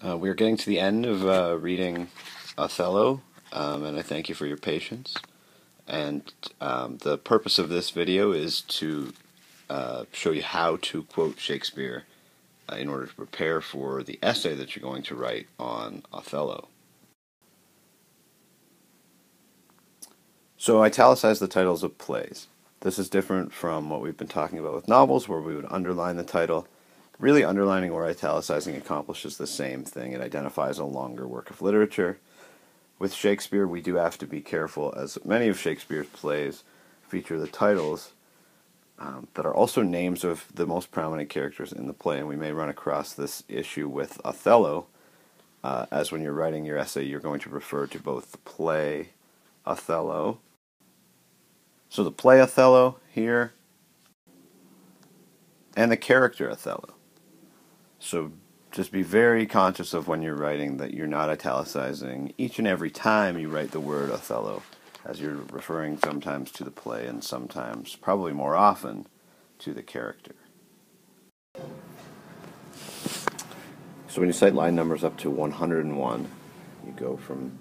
We are getting to the end of reading Othello, and I thank you for your patience. And the purpose of this video is to show you how to quote Shakespeare in order to prepare for the essay that you're going to write on Othello. So italicize the titles of plays. This is different from what we've been talking about with novels, where we would underline the title. Really, underlining or italicizing accomplishes the same thing. It identifies a longer work of literature. With Shakespeare, we do have to be careful, as many of Shakespeare's plays feature the titles that are also names of the most prominent characters in the play, and we may run across this issue with Othello, as when you're writing your essay, you're going to refer to both the play Othello. So the play Othello here, and the character Othello. So just be very conscious of when you're writing that you're not italicizing each and every time you write the word Othello, as you're referring sometimes to the play and sometimes, probably more often, to the character. So when you cite line numbers up to 101, you go from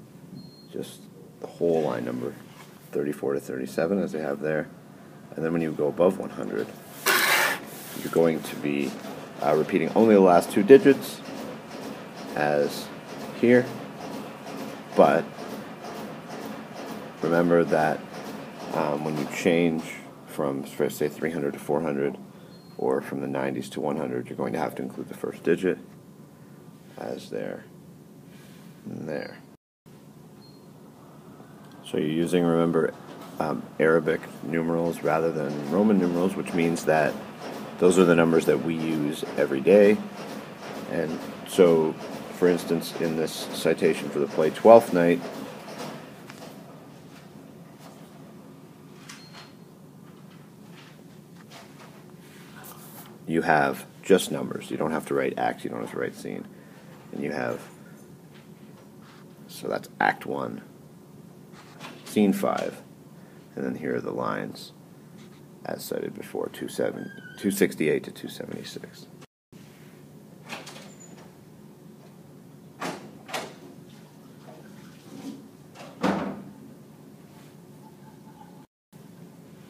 just the whole line number 34 to 37, as they have there, and then when you go above 100, you're going to be repeating only the last two digits, as here, but remember that when you change from, say, 300 to 400, or from the 90s to 100, you're going to have to include the first digit, as there and there. So you're using, remember, Arabic numerals rather than Roman numerals, which means that those are the numbers that we use every day. And so, for instance, in this citation for the play Twelfth Night, you have just numbers. You don't have to write act, you don't have to write scene. And you have, so that's Act 1, Scene 5, and then here are the lines as cited before, 268 to 276.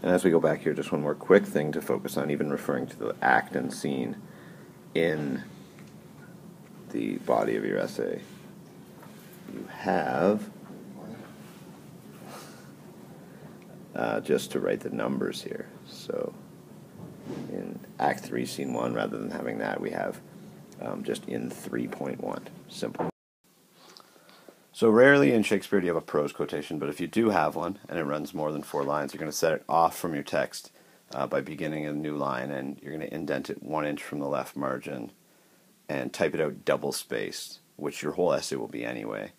And as we go back here, just one more quick thing to focus on, even referring to the act and scene in the body of your essay. You have just to write the numbers here. So in Act 3, Scene 1, rather than having that, we have just in 3.1. Simple. So rarely in Shakespeare do you have a prose quotation, but if you do have one, and it runs more than 4 lines, you're going to set it off from your text by beginning a new line, and you're going to indent it 1 inch from the left margin and type it out double-spaced, which your whole essay will be anyway.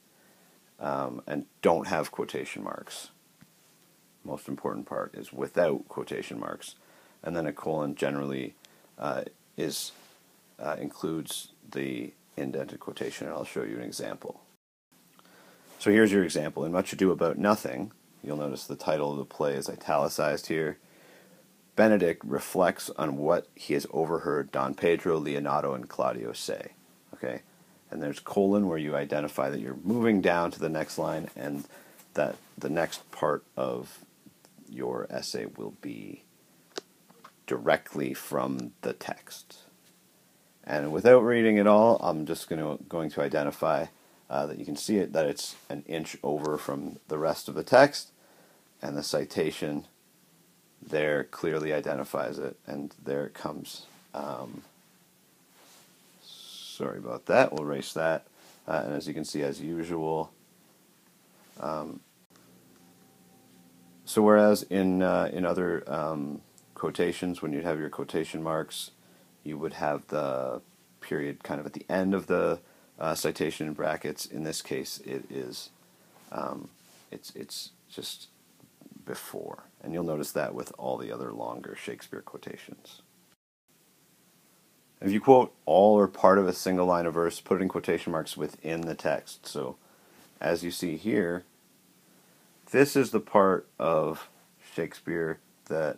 And don't have quotation marks. Most important part is without quotation marks, and then a colon generally includes the indented quotation, and I'll show you an example. So here's your example. In Much Ado About Nothing, you'll notice the title of the play is italicized here. Benedict reflects on what he has overheard Don Pedro, Leonato, and Claudio say. Okay, and there's colon where you identify that you're moving down to the next line, and that the next part of your essay will be directly from the text. And without reading it all, I'm just going to identify that you can see it, that it's an inch over from the rest of the text, and the citation there clearly identifies it, and there it comes. Sorry about that, we'll erase that. And as you can see, as usual, so whereas in other quotations, when you'd have your quotation marks, you would have the period kind of at the end of the citation in brackets. In this case, it is it's just before, and you'll notice that with all the other longer Shakespeare quotations. If you quote all or part of a single line of verse, put it in quotation marks within the text. So, as you see here, this is the part of Shakespeare that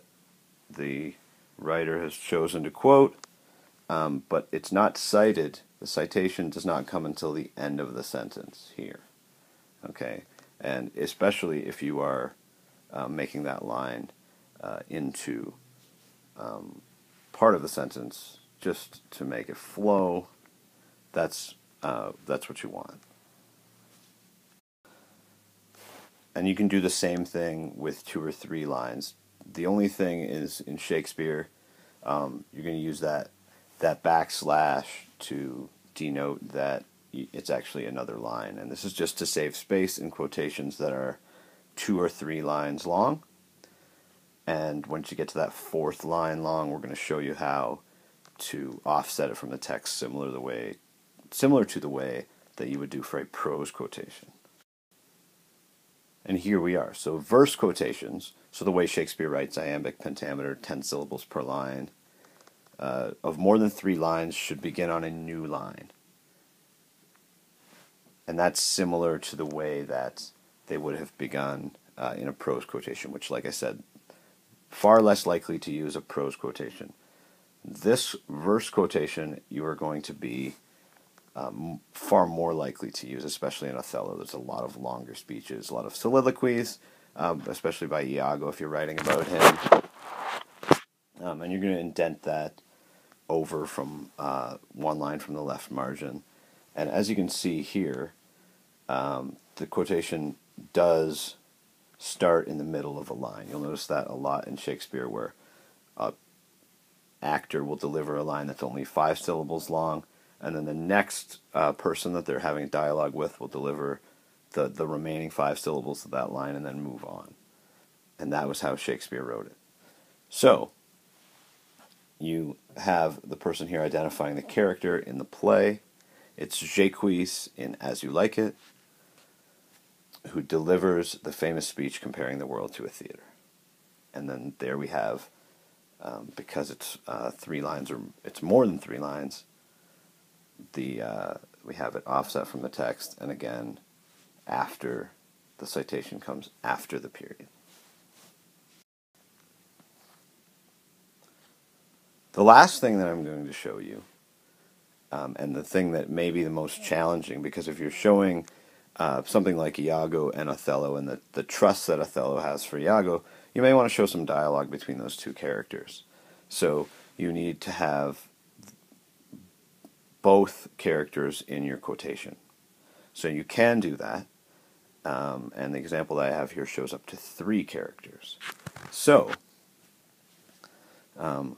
the writer has chosen to quote, but it's not cited. The citation does not come until the end of the sentence here. Okay, and especially if you are making that line into part of the sentence just to make it flow, that's what you want. And you can do the same thing with 2 or 3 lines. The only thing is in Shakespeare, you're going to use that backslash to denote that it's actually another line. And this is just to save space in quotations that are 2 or 3 lines long. And once you get to that 4th line long, we're going to show you how to offset it from the text similar to the way that you would do for a prose quotation. And here we are. So verse quotations, so the way Shakespeare writes, iambic pentameter, 10 syllables per line, of more than 3 lines should begin on a new line. And that's similar to the way that they would have begun in a prose quotation, which, like I said, far less likely to use a prose quotation. This verse quotation you are going to be far more likely to use, especially in Othello. There's a lot of longer speeches, a lot of soliloquies, especially by Iago if you're writing about him. And you're going to indent that over from 1 line from the left margin. And as you can see here, the quotation does start in the middle of a line. You'll notice that a lot in Shakespeare, where an actor will deliver a line that's only 5 syllables long, and then the next person that they're having dialogue with will deliver the remaining 5 syllables of that line and then move on. And that was how Shakespeare wrote it. So, you have the person here identifying the character in the play. It's Jacques in As You Like It, who delivers the famous speech comparing the world to a theater. And then there we have, because it's 3 lines, or it's more than 3 lines, we have it offset from the text, and again, after the citation comes after the period. The last thing that I'm going to show you, and the thing that may be the most challenging, because if you're showing something like Iago and Othello and the trust that Othello has for Iago, you may want to show some dialogue between those 2 characters. So you need to have both characters in your quotation. So you can do that, and the example that I have here shows up to 3 characters. So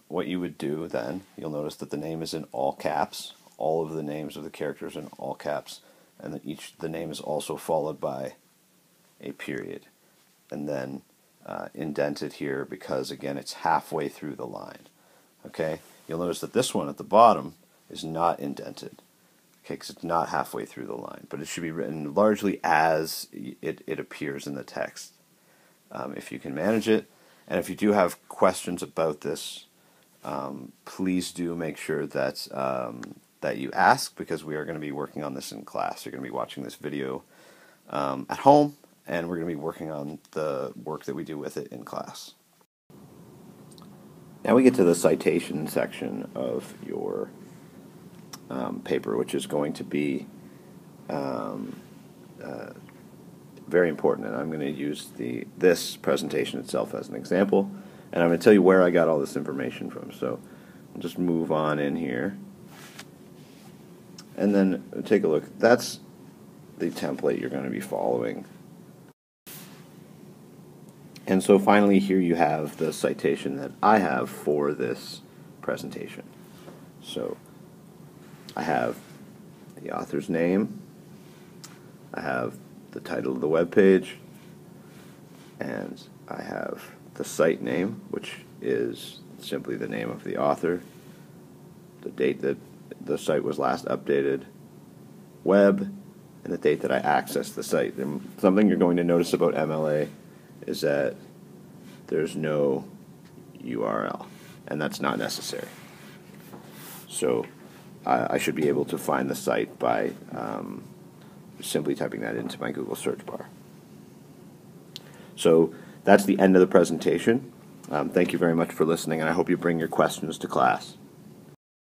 what you would do then, you'll notice that the name is in all caps. All of the names of the characters in all caps, and that the name is also followed by a period, and then indented here because, again, it's halfway through the line. Okay, you'll notice that this one at the bottom is not indented, okay, because it's not halfway through the line, but it should be written largely as it appears in the text, if you can manage it. And if you do have questions about this, please do make sure that that you ask, because we are going to be working on this in class. You're going to be watching this video at home, and we're going to be working on the work that we do with it in class. Now we get to the citation section of your paper, which is going to be very important, and I'm going to use this presentation itself as an example, and I'm going to tell you where I got all this information from. So I'll just move on in here, and then take a look. That's the template you're going to be following. And so finally here you have the citation that I have for this presentation. So I have the author's name, I have the title of the web page, and I have the site name, which is simply the name of the author, the date that the site was last updated, web, and the date that I accessed the site. And something you're going to notice about MLA is that there's no URL, and that's not necessary. So I should be able to find the site by simply typing that into my Google search bar. So that's the end of the presentation. Thank you very much for listening, and I hope you bring your questions to class.